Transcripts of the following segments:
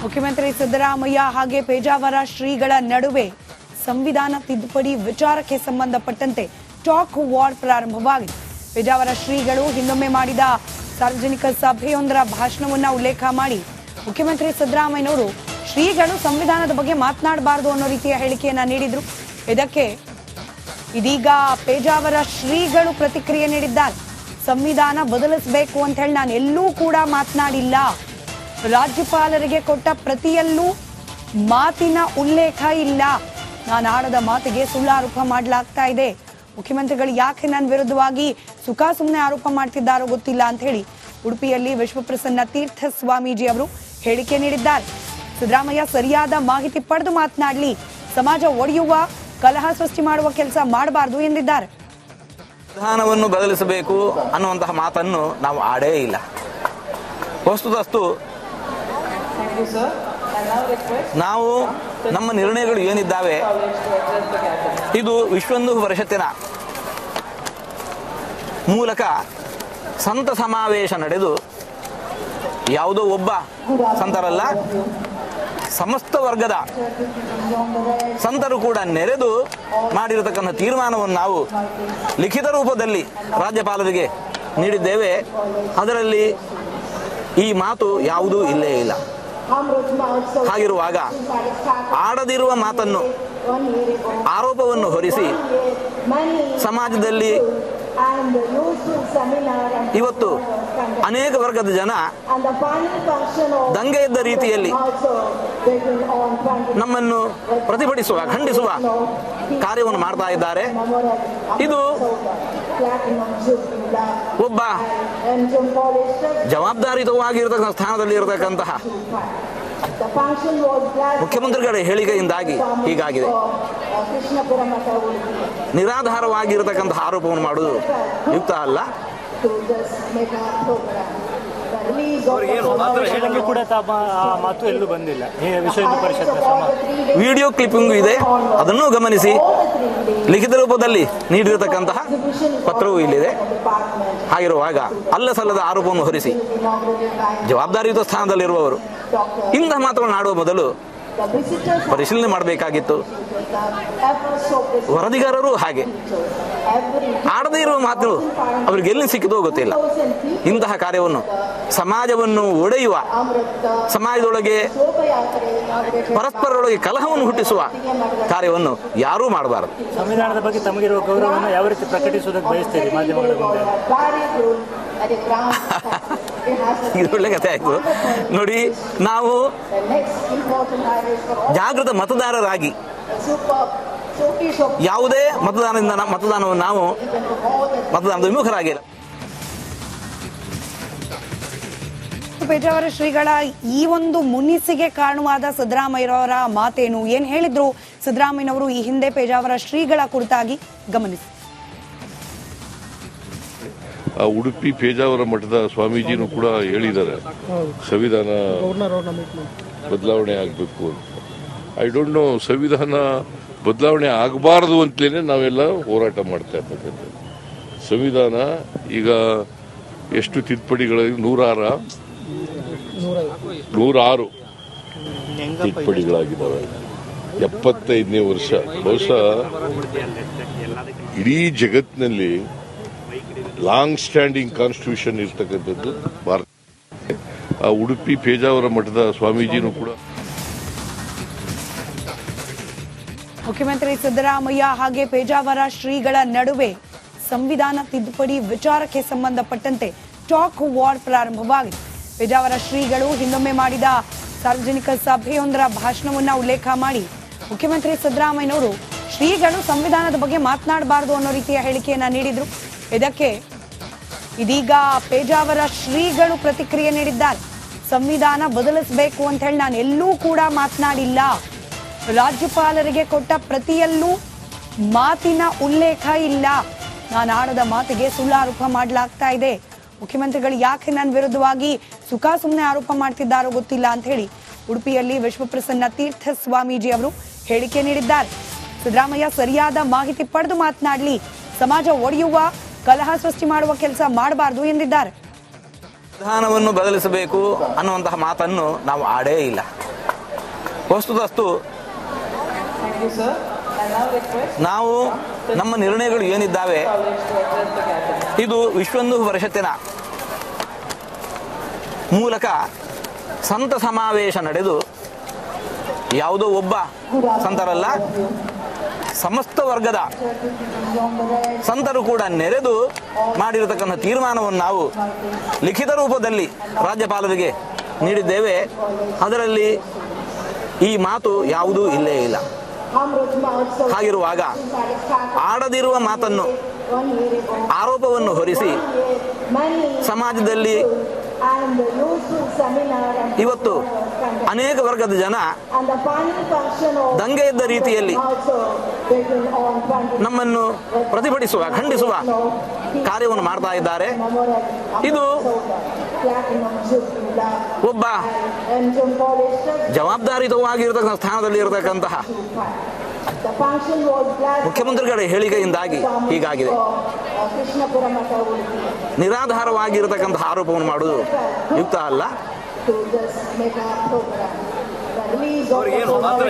ಮುಖ್ಯಮಂತ್ರಿ ಸಿದ್ದರಾಮಯ್ಯ ಹಾಗೆ ಪೇಜಾವರ ಶ್ರೀಗಳ ನಡುವೆ ಸಂವಿಧಾನ ತಿದ್ದುಪಡಿ ವಿಚಾರಕ್ಕೆ ಸಂಬಂಧಪಟ್ಟಂತೆ ಟಾಕ್ ವಾರ್ ಪ್ರಾರಂಭವಾಗಿದೆ. ಪೇಜಾವರ ಶ್ರೀಗಳು ಹಿಂದೊಮ್ಮೆ ಮಾಡಿದ ಸಾರ್ವಜನಿಕ ಸಭೆಯೊಂದರ ಭಾಷಣವನ್ನ ಉಲ್ಲೇಖ ಮಾಡಿ ಮುಖ್ಯಮಂತ್ರಿ ಸಿದ್ದರಾಮಯ್ಯನವರು ಶ್ರೀಗಳು ಸಂವಿಧಾನದ ಬಗ್ಗೆ ಮಾತನಾಡಬಾರದು ಅನ್ನೋ ರೀತಿಯ ಹೇಳಿಕೆಯನ್ನ ನೀಡಿದ್ರು. ಇದಕ್ಕೆ ಇದೀಗ ಪೇಜಾವರ ಶ್ರೀಗಳು ಪ್ರತಿಕ್ರಿಯೆ ನೀಡಿದ್ದಾರೆ. ಸಂವಿಧಾನ ಬದಲಿಸಬೇಕು ಅಂತ ಹೇಳಿ ನಾನು ಎಲ್ಲೂ ಕೂಡ ಮಾತನಾಡಿಲ್ಲ. ರಾಜ್ಯಪಾಲರಿಗೆ ಕೊಟ್ಟ ಪ್ರತಿಯಲ್ಲೂ ಮಾತಿನ ಉಲ್ಲೇಖ ಇಲ್ಲ. ನಾನು ಆಡದ ಮಾತಿಗೆ ಸುಳ್ಳಾರೋಪ ಮಾಡಲಾಗ್ತಾ ಇದೆ. ಮುಖ್ಯಮಂತ್ರಿಗಳು ಯಾಕೆ ನನ್ನ ವಿರುದ್ಧವಾಗಿ ಸುಮ್ಮನೆ ಆರೋಪ ಮಾಡ್ತಿದ್ದಾರೋ ಗೊತ್ತಿಲ್ಲ ಅಂತ ಹೇಳಿ ಉಡುಪಿಯಲ್ಲಿ ವಿಶ್ವಪ್ರಸನ್ನ ತೀರ್ಥ ಸ್ವಾಮೀಜಿ ಅವರು ಹೇಳಿಕೆ ನೀಡಿದ್ದಾರೆ. ಸಿದ್ದರಾಮಯ್ಯ ಸರಿಯಾದ ಮಾಹಿತಿ ಪಡೆದು ಮಾತನಾಡಲಿ, ಸಮಾಜ ಒಡೆಯುವ ಕಲಹ ಸೃಷ್ಟಿ ಮಾಡುವ ಕೆಲಸ ಮಾಡಬಾರದು ಎಂದಿದ್ದಾರೆ. ಸಂವಿಧಾನವನ್ನು ಬದಲಿಸಬೇಕು ಅನ್ನುವಂತಹ ಮಾತನ್ನು ನಾವು ಆಡೇ ಇಲ್ಲ. ವಸ್ತುತಸ್ತು ನಾವು ನಮ್ಮ ನಿರ್ಣಯಗಳು ಏನಿದ್ದಾವೆ, ಇದು ವಿಶ್ವಹಿಂದೂ ಪರಿಷತ್ತಿನ ಮೂಲಕ ಸಂತ ಸಮಾವೇಶ ನಡೆದು ಯಾವುದೋ ಒಬ್ಬ ಸಂತರಲ್ಲ, ಸಮಸ್ತ ವರ್ಗದ ಸಂತರು ಕೂಡ ನೆರೆದು ಮಾಡಿರತಕ್ಕಂಥ ತೀರ್ಮಾನವನ್ನು ನಾವು ಲಿಖಿತ ರೂಪದಲ್ಲಿ ರಾಜ್ಯಪಾಲರಿಗೆ ನೀಡಿದ್ದೇವೆ. ಅದರಲ್ಲಿ ಈ ಮಾತು ಯಾವುದೂ ಇಲ್ಲೇ ಇಲ್ಲ. ಹಾಗಿರುವಾಗ ಆಡದಿರುವ ಮಾತನ್ನು, ಆರೋಪವನ್ನು ಹೊರಿಸಿ ಸಮಾಜದಲ್ಲಿ ಇವತ್ತು ಅನೇಕ ವರ್ಗದ ಜನ ದಂಗೆ ಇದ್ದ ರೀತಿಯಲ್ಲಿ ನಮ್ಮನ್ನು ಪ್ರತಿಭಟಿಸುವ, ಖಂಡಿಸುವ ಕಾರ್ಯವನ್ನು ಮಾಡ್ತಾ ಇದ್ದಾರೆ. ಇದು ಒಬ್ಬ ಜವಾಬ್ದಾರಿಯುತವಾಗಿರತಕ್ಕಂಥ ಸ್ಥಾನದಲ್ಲಿ ಇರತಕ್ಕಂತಹ ಮುಖ್ಯಮಂತ್ರಿಗಳ ಹೇಳಿಕೆಯಿಂದಾಗಿ ಹೀಗಾಗಿದೆ. ನಿರಾಧಾರವಾಗಿರತಕ್ಕಂತಹ ಆರೋಪವನ್ನು ಮಾಡುವುದು ಯುಕ್ತ ಅಲ್ಲ. ವಿಡಿಯೋ ಕ್ಲಿಪ್ಪಿಂಗ್ ಇದೆ, ಅದನ್ನು ಗಮನಿಸಿ. ಲಿಖಿತ ರೂಪದಲ್ಲಿ ನೀಡಿರತಕ್ಕಂತಹ ಪತ್ರವೂ ಇಲ್ಲಿದೆ. ಹಾಗಿರುವಾಗ ಅಲ್ಲ ಸಲ್ಲದ ಆರೋಪವನ್ನು ಹೊರಿಸಿ ಜವಾಬ್ದಾರಿಯುತ ಸ್ಥಾನದಲ್ಲಿರುವವರು ಇಂತಹ ಮಾತುಗಳನ್ನು ಆಡುವ ಮೊದಲು ಪರಿಶೀಲನೆ ಮಾಡಬೇಕಾಗಿತ್ತು. ವರದಿಗಾರರು ಹಾಗೆ ಆಡದೇ ಇರುವ ಮಾತು ಅವರಿಗೆ ಎಲ್ಲಿ ಸಿಕ್ಕಿದೋ ಗೊತ್ತಿಲ್ಲ. ಇಂತಹ ಕಾರ್ಯವನ್ನು, ಸಮಾಜವನ್ನು ಒಡೆಯುವ, ಸಮಾಜದೊಳಗೆ ಪರಸ್ಪರರೊಳಗೆ ಕಲಹವನ್ನು ಹುಟ್ಟಿಸುವ ಕಾರ್ಯವನ್ನು ಯಾರೂ ಮಾಡಬಾರದು. ಸಂವಿಧಾನದ ಬಗ್ಗೆ ತಮಗಿರುವ ಗೌರವವನ್ನು ಯಾವ ರೀತಿ ಪ್ರಕಟಿಸುವುದಕ್ಕೆ ಬಯಸ್ತೀರಿ ಮಾಧ್ಯಮಗಳ ಮುಂದೆ? ಇದು ಒಳ್ಳೆ ಕಥೆ ಆಯ್ತು ನೋಡಿ. ನಾವು ಜಾಗೃತ ಮತದಾರರಾಗಿ ಯಾವುದೇ ಮತದಾನವನ್ನು ನಾವು ಮತದಾನದ ವಿಮುಖರಾಗಿಲ್ಲ. ಪೇಜಾವರ ಶ್ರೀಗಳ ಈ ಒಂದು ಮುನಿಸಿಗೆ ಕಾರಣವಾದ ಸಿದ್ದರಾಮಯ್ಯರವರ ಮಾತೇನು, ಏನ್ ಹೇಳಿದ್ರು ಸಿದ್ದರಾಮಯ್ಯನವರು ಈ ಹಿಂದೆ ಪೇಜಾವರ ಶ್ರೀಗಳ ಕುರಿತಾಗಿ ಗಮನಿಸಿ. ಆ ಉಡುಪಿ ಪೇಜಾವರ ಮಠದ ಸ್ವಾಮೀಜಿನೂ ಕೂಡ ಹೇಳಿದ್ದಾರೆ ಸಂವಿಧಾನ ಬದಲಾವಣೆ ಆಗಬೇಕು ಅಂತ. ಐ ಡೋಂಟ್ ನೋ, ಸಂವಿಧಾನ ಬದಲಾವಣೆ ಆಗಬಾರದು ಅಂತಲೇ ನಾವೆಲ್ಲ ಹೋರಾಟ ಮಾಡ್ತಾ ಇರ್ತಕ್ಕಂಥದ್ದು. ಸಂವಿಧಾನ ಈಗ ಎಷ್ಟು ತಿದ್ದುಪಡಿಗಳಾಗಿ 106 ತಿದ್ದುಪಡಿಗಳಾಗಿದ್ದಾವೆ. 75ನೇ ವರ್ಷ. ಬಹುಶಃ ಇಡೀ ಜಗತ್ತಿನಲ್ಲಿ ಲಾಂಗ್ ಸ್ಟ್ಯಾಂಡಿಂಗ್ ಕಾನ್ಸ್ಟಿಟ್ಯೂಷನ್ ಇರ್ತಕ್ಕಂಥದ್ದು ಭಾರತ. ಆ ಉಡುಪಿ ಪೇಜಾವರ ಮಠದ ಸ್ವಾಮೀಜಿನೂ ಕೂಡ. ಮುಖ್ಯಮಂತ್ರಿ ಸಿದ್ದರಾಮಯ್ಯ ಹಾಗೆ ಪೇಜಾವರ ಶ್ರೀಗಳ ನಡುವೆ ಸಂವಿಧಾನ ತಿದ್ದುಪಡಿ ವಿಚಾರಕ್ಕೆ ಸಂಬಂಧಪಟ್ಟಂತೆ ಟಾಕ್ ವಾರ್ ಪ್ರಾರಂಭವಾಗಿದೆ. ಪೇಜಾವರ ಶ್ರೀಗಳು ಹಿಂದೊಮ್ಮೆ ಮಾಡಿದ ಸಾರ್ವಜನಿಕ ಸಭೆಯೊಂದರ ಭಾಷಣವನ್ನ ಉಲ್ಲೇಖ ಮಾಡಿ ಮುಖ್ಯಮಂತ್ರಿ ಸಿದ್ದರಾಮಯ್ಯನವರು ಶ್ರೀಗಳು ಸಂವಿಧಾನದ ಬಗ್ಗೆ ಮಾತನಾಡಬಾರದು ಅನ್ನೋ ರೀತಿಯ ಹೇಳಿಕೆಯನ್ನ ನೀಡಿದ್ರು. ಇದಕ್ಕೆ ಇದೀಗ ಪೇಜಾವರ ಶ್ರೀಗಳು ಪ್ರತಿಕ್ರಿಯೆ ನೀಡಿದ್ದಾರೆ. ಸಂವಿಧಾನ ಬದಲಿಸಬೇಕು ಅಂತ ಹೇಳಿ ನಾನು ಎಲ್ಲೂ ಕೂಡ ಮಾತನಾಡಿಲ್ಲ. ರಾಜ್ಯಪಾಲರಿಗೆ ಕೊಟ್ಟ ಪ್ರತಿಯಲ್ಲೂ ಮಾತಿನ ಉಲ್ಲೇಖ ಇಲ್ಲ. ನಾನು ಆಡದ ಮಾತಿಗೆ ಸುಳ್ಳಾರೋಪ ಮಾಡಲಾಗ್ತಾ ಇದೆ. ಮುಖ್ಯಮಂತ್ರಿಗಳು ಯಾಕೆ ನನ್ನ ವಿರುದ್ಧವಾಗಿ ಸುಮ್ಮನೆ ಆರೋಪ ಮಾಡ್ತಿದ್ದಾರೋ ಗೊತ್ತಿಲ್ಲ ಅಂತ ಹೇಳಿ ಉಡುಪಿಯಲ್ಲಿ ವಿಶ್ವಪ್ರಸನ್ನ ತೀರ್ಥ ಸ್ವಾಮೀಜಿ ಅವರು ಹೇಳಿಕೆ ನೀಡಿದ್ದಾರೆ. ಸಿದ್ದರಾಮಯ್ಯ ಸರಿಯಾದ ಮಾಹಿತಿ ಪಡೆದು ಮಾತನಾಡಲಿ, ಸಮಾಜ ಒಡೆಯುವ ಕಲಹ ಸೃಷ್ಟಿ ಮಾಡುವ ಕೆಲಸ ಮಾಡಬಾರದು ಎಂದಿದ್ದಾರೆ. ಸಂವಿಧಾನವನ್ನು ಬದಲಿಸಬೇಕು ಅನ್ನುವಂತಹ ಮಾತನ್ನು ನಾವು ಆಡೇ ಇಲ್ಲ. ವಸ್ತುತಸ್ತು ನಾವು ನಮ್ಮ ನಿರ್ಣಯಗಳು ಏನಿದ್ದಾವೆ ಇದು ವಿಶ್ವ ಹಿಂದೂ ಪರಿಷತ್ತಿನ ಮೂಲಕ ಸಂತ ಸಮಾವೇಶ ನಡೆದು ಯಾವುದೋ ಒಬ್ಬ ಸಂತರಲ್ಲ, ಸಮಸ್ತ ವರ್ಗದ ಸಂತರು ಕೂಡ ನೆರೆದು ಮಾಡಿರತಕ್ಕಂಥ ತೀರ್ಮಾನವನ್ನು ನಾವು ಲಿಖಿತ ರೂಪದಲ್ಲಿ ರಾಜ್ಯಪಾಲರಿಗೆ ನೀಡಿದ್ದೇವೆ. ಅದರಲ್ಲಿ ಈ ಮಾತು ಯಾವುದೂ ಇಲ್ಲೇ ಇಲ್ಲ. ಹಾಗಿರುವಾಗ ಆಡದಿರುವ ಮಾತನ್ನು, ಆರೋಪವನ್ನು ಹೊರಿಸಿ ಸಮಾಜದಲ್ಲಿ ಇವತ್ತು ಅನೇಕ ವರ್ಗದ ಜನ ದಂಗೆ ಇದ್ದ ರೀತಿಯಲ್ಲಿ ನಮ್ಮನ್ನು ಪ್ರತಿಭಟಿಸುವ, ಖಂಡಿಸುವ ಕಾರ್ಯವನ್ನು ಮಾಡ್ತಾ ಇದ್ದಾರೆ. ಇದು ಒಬ್ಬ ಜವಾಬ್ದಾರಿಯುತವಾಗಿರತಕ್ಕಂಥ ಸ್ಥಾನದಲ್ಲಿ ಇರತಕ್ಕಂತಹ ಮುಖ್ಯಮಂತ್ರಿಗಳ ಹೇಳಿಕೆಯಿಂದಾಗಿ ಹೀಗಾಗಿದೆ. ನಿರಾಧಾರವಾಗಿರತಕ್ಕಂತಹ ಆರೋಪವನ್ನು ಮಾಡುವುದು ಯುಕ್ತ ಅಲ್ಲ.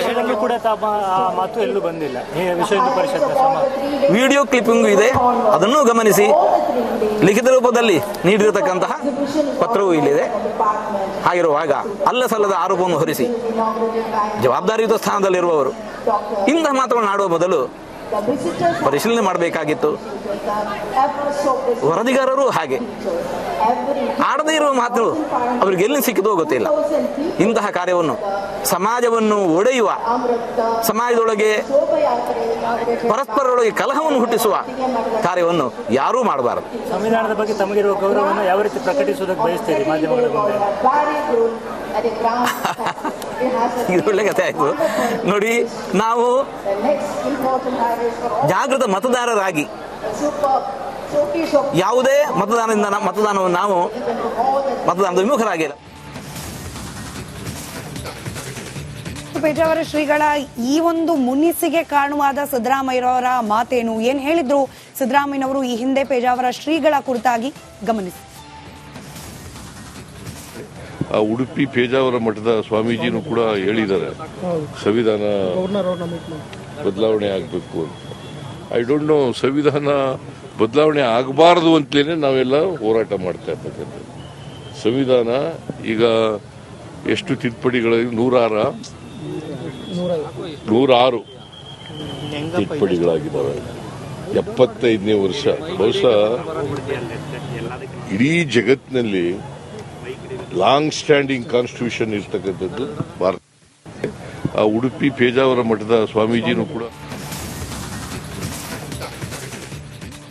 ಹೇಳಿಕೆ ಕೂಡ ಆ ಮಾತು ಎಲ್ಲೂ ಬಂದಿಲ್ಲ. ವಿಶ್ವ ಹಿಂದೂ ಪರಿಷತ್ ವಿಡಿಯೋ ಕ್ಲಿಪ್ಪಿಂಗ್ ಇದೆ, ಅದನ್ನು ಗಮನಿಸಿ. ಲಿಖಿತ ರೂಪದಲ್ಲಿ ನೀಡಿರತಕ್ಕಂತಹ ಪತ್ರವೂ ಇಲ್ಲಿದೆ. ಹಾಗಿರುವಾಗ ಅಲ್ಲ ಸಲ್ಲದ ಆರೋಪವನ್ನು ಹೊರಿಸಿ ಜವಾಬ್ದಾರಿಯುತ ಸ್ಥಾನದಲ್ಲಿರುವವರು ಇಂತಹ ಮಾತುಗಳನ್ನು ಆಡುವ ಮೊದಲು ಪರಿಶೀಲನೆ ಮಾಡಬೇಕಾಗಿತ್ತು. ವರದಿಗಾರರು ಹಾಗೆ ಆಡದೇ ಇರುವ ಮಾತು ಅವರಿಗೆ ಎಲ್ಲಿ ಸಿಕ್ಕಿದೋ ಗೊತ್ತಿಲ್ಲ. ಇಂತಹ ಕಾರ್ಯವನ್ನು, ಸಮಾಜವನ್ನು ಒಡೆಯುವ, ಸಮಾಜದೊಳಗೆ ಪರಸ್ಪರರೊಳಗೆ ಕಲಹವನ್ನು ಹುಟ್ಟಿಸುವ ಕಾರ್ಯವನ್ನು ಯಾರೂ ಮಾಡಬಾರದು. ಸಂವಿಧಾನದ ಬಗ್ಗೆ ತಮಗಿರುವ ಗೌರವವನ್ನು ಯಾವ ರೀತಿ ಪ್ರಕಟಿಸುವುದಕ್ಕೆ ಬಯಸ್ತೀರಿ ಮಾಧ್ಯಮಗಳ ಮುಂದೆ? ಇದು ಒಳ್ಳೆ ಕಥೆ ಆಯ್ತು ನೋಡಿ. ನಾವು ಜಾಗೃತ ಮತದಾರರಾಗಿ ಯಾವುದೇ ಮತದಾನವನ್ನು ನಾವು ಮತದಾನದ ವಿಮುಖರಾಗಿಲ್ಲ. ಪೇಜಾವರ ಶ್ರೀಗಳ ಈ ಒಂದು ಮುನಿಸಿಗೆ ಕಾರಣವಾದ ಸಿದ್ದರಾಮಯ್ಯರವರ ಮಾತೇನು, ಏನ್ ಹೇಳಿದ್ರು ಸಿದ್ದರಾಮಯ್ಯನವರು ಈ ಹಿಂದೆ ಪೇಜಾವರ ಶ್ರೀಗಳ ಕುರಿತಾಗಿ ಗಮನಿಸಿ. ಆ ಉಡುಪಿ ಪೇಜಾವರ ಮಠದ ಸ್ವಾಮೀಜಿನೂ ಕೂಡ ಹೇಳಿದ್ದಾರೆ ಸಂವಿಧಾನ ಬದಲಾವಣೆ ಆಗಬೇಕು ಅಂತ. ಐ ಡೋಂಟ್ ನೋ, ಸಂವಿಧಾನ ಬದಲಾವಣೆ ಆಗಬಾರದು ಅಂತಲೇ ನಾವೆಲ್ಲ ಹೋರಾಟ ಮಾಡ್ತಾ ಇರ್ತಕ್ಕಂಥದ್ದು. ಸಂವಿಧಾನ ಈಗ ಎಷ್ಟು ತಿದ್ದುಪಡಿಗಳಾಗಿ 106 ತಿದ್ದುಪಡಿಗಳಾಗಿದ್ದಾವೆ. 75ನೇ ವರ್ಷ. ಬಹುಶಃ ಇಡೀ ಜಗತ್ತಿನಲ್ಲಿ ಲಾಂಗ್ ಸ್ಟ್ಯಾಂಡಿಂಗ್ ಕಾನ್ಸ್ಟಿಟ್ಯೂಷನ್ ಇರ್ತಕ್ಕಂಥದ್ದು ಭಾರತ. ಆ ಉಡುಪಿ ಪೇಜಾವರ ಮಠದ ಸ್ವಾಮೀಜಿನೂ ಕೂಡ